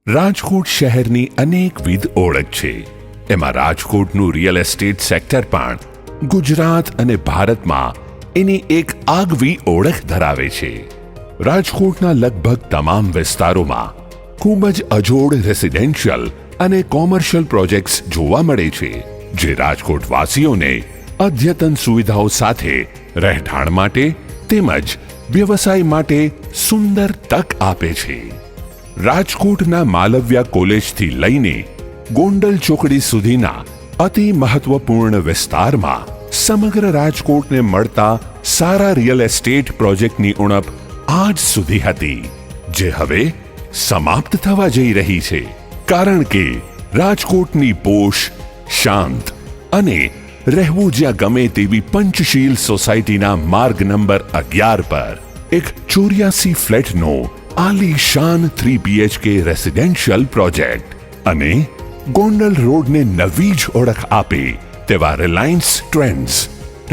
રાજકોટ શહેરની અનેકવિધ ઓળખ છે. એમાં રાજકોટનું રિયલ એસ્ટેટ સેક્ટર પણ ગુજરાત અને ભારતમાં એની એક આગવી ઓળખ ધરાવે છે. રાજકોટના લગભગ તમામ વિસ્તારોમાં ખૂબ જ અજોડ રેસિડેન્શિયલ અને કોમર્શિયલ પ્રોજેક્ટ્સ જોવા મળે છે, જે રાજકોટ વાસીઓને અદ્યતન સુવિધાઓ સાથે રહેઠાણ માટે તેમજ વ્યવસાય માટે સુંદર તક આપે છે. રાજકોટના માલવ્યા કોલેજથી લઈને ગોંડલ ચોકડી સુધીના અતિ મહત્વપૂર્ણ વિસ્તારમાં સમગ્ર રાજકોટને મળતા સારા રિયલ એસ્ટેટ પ્રોજેક્ટની ઉણપ આજ સુધી હતી, જે હવે સમાપ્ત થવા જઈ રહી છે. કારણ કે રાજકોટની પોશ, શાંત અને રહેવું જ્યાં ગમે તેવી પંચશીલ સોસાયટીના માર્ગ નંબર 11 પર એક 84 ફ્લેટનો આલીશાન 3 BHK રેસિડેન્શિયલ પ્રોજેક્ટ અને ગોંડલ રોડને નવી જ ઓળખ આપે તેવા Reliance Trends,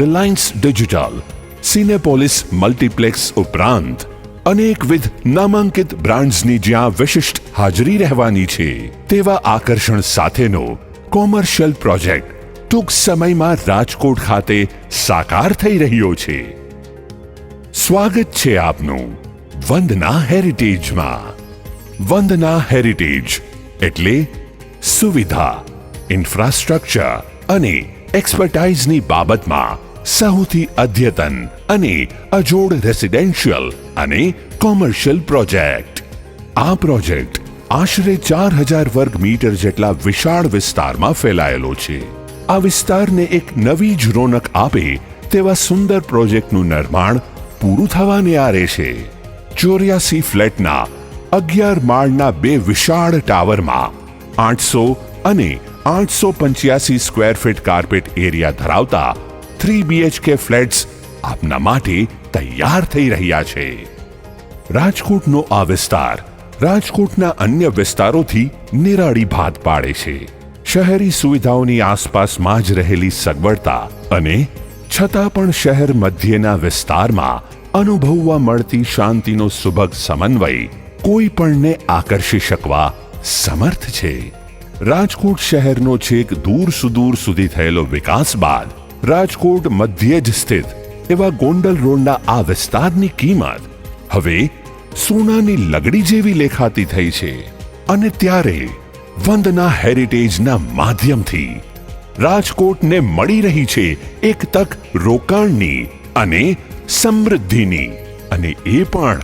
Reliance Digital, Cinepolis multiplex ઉપરાંત અનેકવિધ નામાંકિત બ્રાન્ડ્સની જ્યાં વિશિષ્ટ હાજરી રહેવાની છે, તેવા આકર્ષણ સાથેનો કોમર્શિયલ પ્રોજેક્ટ ટૂંક સમયમાં રાજકોટ ખાતે સાકાર થઈ રહ્યો છે. સ્વાગત છે આપનું વંદના હેરિટેજમાં. વંદના હેરિટેજ એટલે સુવિધા, ઇન્ફ્રાસ્ટ્રક્ચર અને એક્સપર્ટાઇઝની બાબતમાં સૌથી અદ્યતન અને અજોડ રેસિડેન્શિયલ અને કોમર્શિયલ પ્રોજેક્ટ. આ પ્રોજેક્ટ આશરે 4000 વર્ગ મીટર જેટલા વિશાળ વિસ્તારમાં ફેલાયેલો છે. આ વિસ્તારને એક નવી જ રોનક આપે તેવા સુંદર પ્રોજેક્ટનું નિર્માણ પૂરું થવાને આરે છે. 84 ફ્લેટના 11 માળના 2 વિશાળ ટાવરમાં 800 અને 885 સ્ક્વેર ફીટ કાર્પેટ એરિયા ધરાવતા 3 BHK ફ્લેટ્સ આપના માટે તૈયાર થઈ રહ્યા છે. રાજકોટનો આ વિસ્તાર રાજકોટના અન્ય વિસ્તારોથી નિરાળી ભાત પાડે છે. શહેરી સુવિધાઓની આસપાસમાં જ રહેલી સગવડતા અને છતાં પણ શહેર મધ્યના વિસ્તારમાં અનુભવવા મળતી શાંતિનો સુભગ સમન્વય કોઈ પણને આકર્ષી શકવા સમર્થ છે. રાજકોટ શહેરનો છેક દૂર સુદૂર સુધી થયેલો વિકાસ બાદ રાજકોટ મધ્ય જ સ્થિત એવા ગોંડલ રોડના આ વિસ્તારની કિંમત હવે સોનાની લગડી જેવી લેખાતી થઈ છે. અને ત્યારે વંદના હેરિટેજના માધ્યમથી રાજકોટને મળી રહી છે એક તક રોકાણની અને સમૃદ્ધિની, અને એ પણ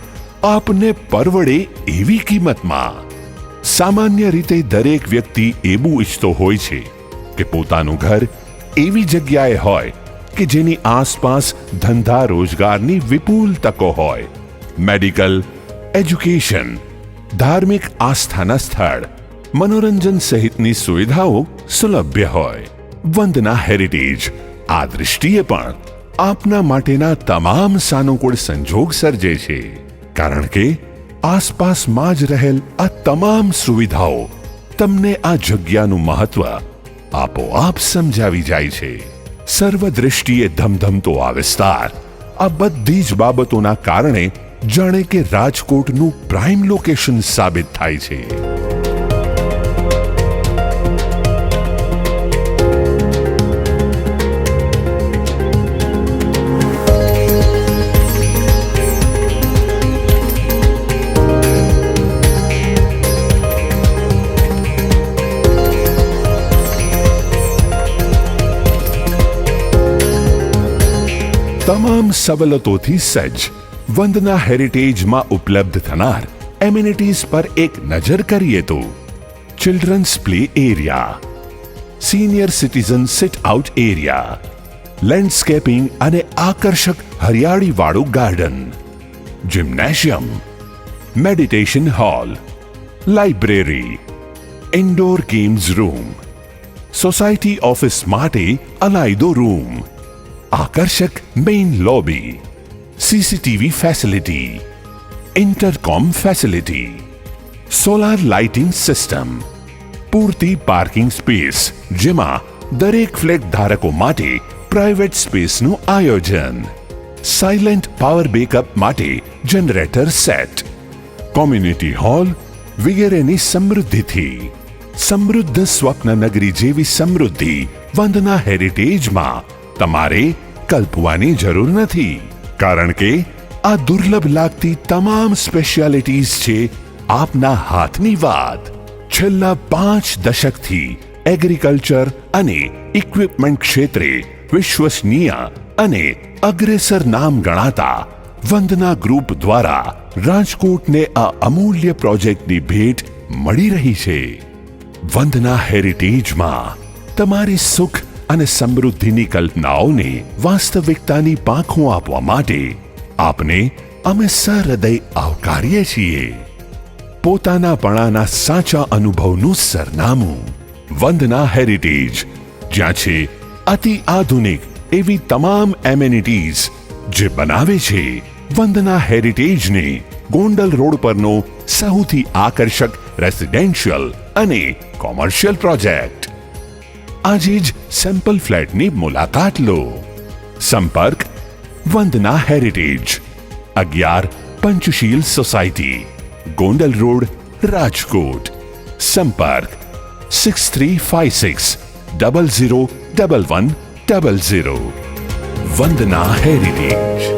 આપને પરવડે એવી કિંમતમાં. સામાન્ય રીતે દરેક વ્યક્તિ એવું ઈચ્છતો હોય છે કે પોતાનું ઘર એવી જગ્યાએ હોય કે જેની આસપાસ ધંધા રોજગારની વિપુલ તકો હોય, મેડિકલ, એજ્યુકેશન, ધાર્મિક આસ્થાના સ્થળ, મનોરંજન સહિતની સુવિધાઓ સુલભ્ય હોય. વંદના હેરિટેજ આ દૃષ્ટિએ પણ આપના માટેના તમામ સાનુકૂળ સંજોગ સર્જે છે. કારણ કે આસપાસમાં જ રહેલ આ તમામ સુવિધાઓ તમને આ જગ્યાનું મહત્વ આપોઆપ સમજાવી જાય છે. સર્વદૃષ્ટિએ ધમધમતો આ વિસ્તાર આ બધી જ બાબતોના કારણે જાણે કે રાજકોટનું પ્રાઇમ લોકેશન સાબિત થાય છે. તમામ સવલતોથી સજ્જ વંદના હેરિટેજમાં ઉપલબ્ધ થનાર એમિનિટીઝ પર એક નજર કરીએ તો children's play area, senior citizen sit out area, landscaping અને આકર્ષક હરિયાળીવાળું garden, gymnasium, meditation hall, library, indoor games room, society office માટે અલાયદો રૂમ, આકર્ષક main lobby, CCTV facility, intercom facility, solar lighting system, પૂરતી પાર્કિંગ સ્પેસ જેમાં દરેક flat ધારકો માટે પ્રાઇવેટ સ્પેસનું આયોજન, સાયલેન્ટ પાવર બેકઅપ માટે જનરેટર સેટ, કોમ્યુનિટી હોલ, વગેરેની સમૃદ્ધિથી સમૃદ્ધ સ્વપ્ન નગરી જેવી સમૃદ્ધિ વંદના હેરિટેજમાં તમારે કલ્પવાની જરૂર નથી, કારણ કે આ દુર્લભ લાગતી તમામ સ્પેશિયાલિટીઝ છે આપના હાથની વાત. છેલ્લા 5 દશકથી એગ્રીકલ્ચર અને ઇક્વિપમેન્ટ ક્ષેત્રે વિશ્વસનીય અને અગ્રેસર નામ ગણાતા વંદના ગ્રુપ દ્વારા રાજકોટને આ અમૂલ્ય પ્રોજેક્ટની ભેટ મળી રહી છે. વંદના હેરિટેજમાં તમારી સુખ અને સમૃદ્ધિની કલ્પનાઓને વાસ્તવિકતાની પાંખો આપવા માટે આપને અમે સહૃદય આવકારીએ છીએ. પોતાનાપણાના સાચા અનુભવનું સરનામું વંદના હેરિટેજ, જ્યાં છે અતિ આધુનિક એવી તમામ એમેનિટીઝ જે બનાવે છે વંદના હેરિટેજને ગોંડલ રોડ પરનો સૌથી આકર્ષક રેસિડેન્શિયલ અને કોમર્શિયલ પ્રોજેક્ટ. આજે જ સેમ્પલ ફ્લેટની મુલાકાત લો. સંપર્ક Vandana Heritage, 11 Panchsheel Society, Gondal Road, Rajkot. સંપર્ક 6356 001100. વંદના હેરિટેજ.